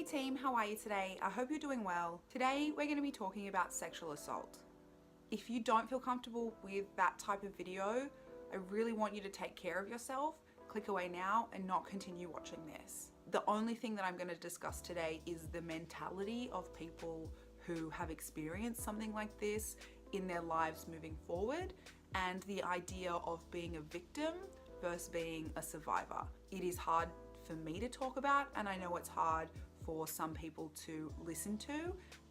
Hey team, how are you today? I hope you're doing well. Today we're going to be talking about sexual assault. If you don't feel comfortable with that type of video, I really want you to take care of yourself, click away now and not continue watching this. The only thing that I'm going to discuss today is the mentality of people who have experienced something like this in their lives moving forward, and the idea of being a victim versus being a survivor. It is hard for me to talk about, and I know it's hard for some people to listen to,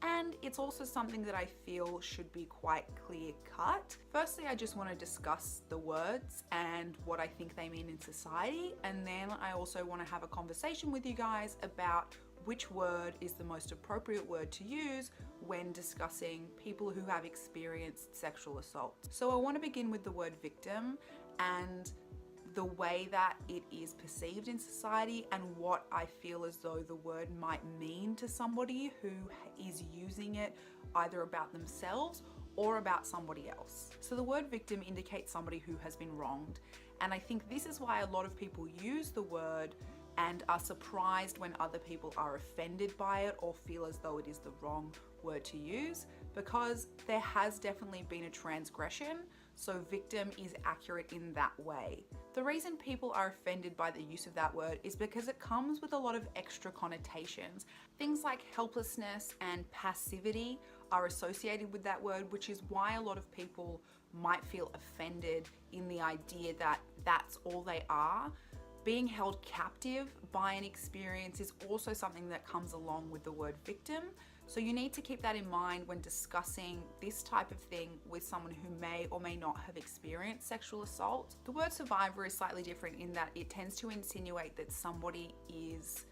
and it's also something that I feel should be quite clear cut. Firstly, I just want to discuss the words and what I think they mean in society, and then I also want to have a conversation with you guys about which word is the most appropriate word to use when discussing people who have experienced sexual assault. So I want to begin with the word victim and the way that it is perceived in society and what I feel as though the word might mean to somebody who is using it either about themselves or about somebody else. So the word victim indicates somebody who has been wronged, and I think this is why a lot of people use the word and are surprised when other people are offended by it or feel as though it is the wrong word to use, because there has definitely been a transgression, so victim is accurate in that way. The reason people are offended by the use of that word is because it comes with a lot of extra connotations. Things like helplessness and passivity are associated with that word, which is why a lot of people might feel offended in the idea that that's all they are. Being held captive by an experience is also something that comes along with the word victim. So you need to keep that in mind when discussing this type of thing with someone who may or may not have experienced sexual assault. The word survivor is slightly different in that it tends to insinuate that somebody is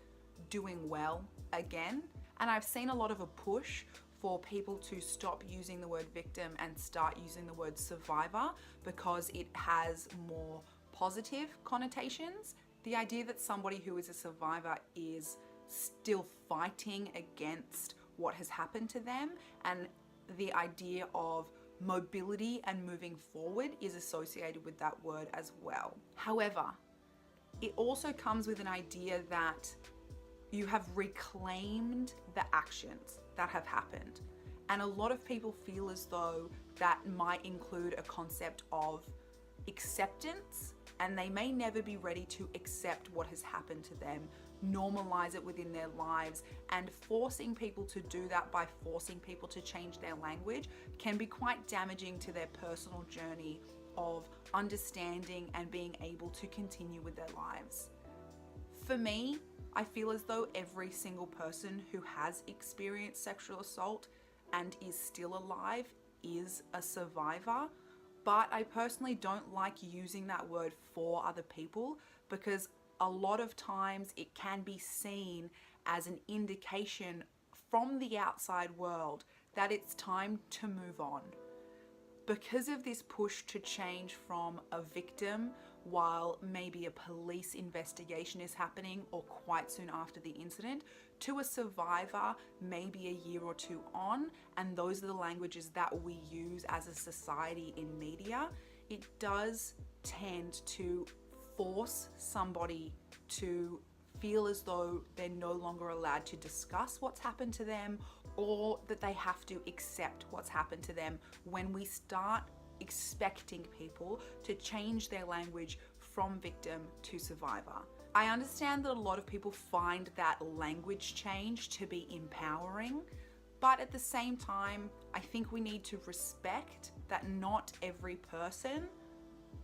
doing well again. And I've seen a lot of a push for people to stop using the word victim and start using the word survivor because it has more positive connotations. The idea that somebody who is a survivor is still fighting against what has happened to them, and the idea of mobility and moving forward is associated with that word as well. However, it also comes with an idea that you have reclaimed the actions that have happened. And a lot of people feel as though that might include a concept of acceptance, and they may never be ready to accept what has happened to them, normalize it within their lives, and forcing people to do that by forcing people to change their language can be quite damaging to their personal journey of understanding and being able to continue with their lives. For me, I feel as though every single person who has experienced sexual assault and is still alive is a survivor. But I personally don't like using that word for other people because a lot of times it can be seen as an indication from the outside world that it's time to move on. Because of this push to change from a victim while maybe a police investigation is happening or quite soon after the incident, to a survivor maybe a year or two on, and those are the languages that we use as a society in media, it does tend to force somebody to feel as though they're no longer allowed to discuss what's happened to them, or that they have to accept what's happened to them when we start expecting people to change their language from victim to survivor. I understand that a lot of people find that language change to be empowering, but at the same time, I think we need to respect that not every person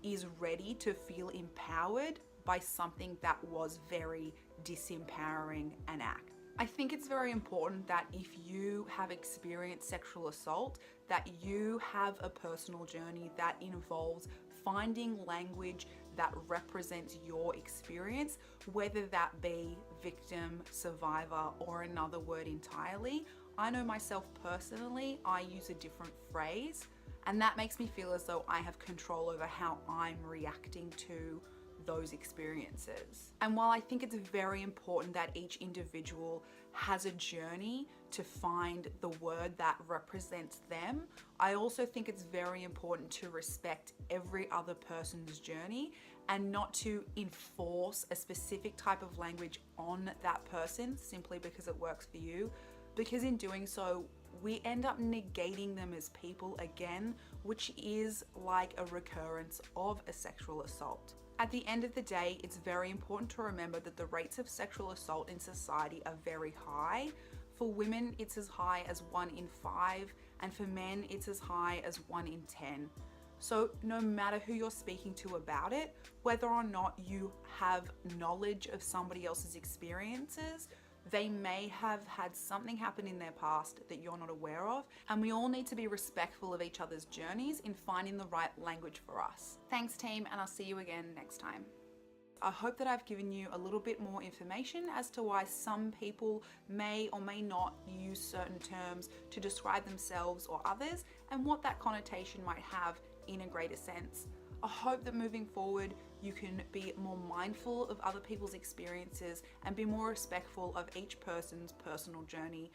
is ready to feel empowered by something that was very disempowering an act. I think it's very important that if you have experienced sexual assault, that you have a personal journey that involves finding language that represents your experience, whether that be victim, survivor, or another word entirely. I know myself personally, I use a different phrase, and that makes me feel as though I have control over how I'm reacting to those experiences. And while I think it's very important that each individual has a journey to find the word that represents them, I also think it's very important to respect every other person's journey and not to enforce a specific type of language on that person simply because it works for you, because in doing so, we end up negating them as people again, which is like a recurrence of a sexual assault. At the end of the day, it's very important to remember that the rates of sexual assault in society are very high. For women, it's as high as 1 in 5, and for men, it's as high as 1 in 10. So no matter who you're speaking to about it, whether or not you have knowledge of somebody else's experiences, they may have had something happen in their past that you're not aware of, and we all need to be respectful of each other's journeys in finding the right language for us. Thanks team, and I'll see you again next time. I hope that I've given you a little bit more information as to why some people may or may not use certain terms to describe themselves or others, and what that connotation might have in a greater sense. I hope that moving forward, you can be more mindful of other people's experiences and be more respectful of each person's personal journey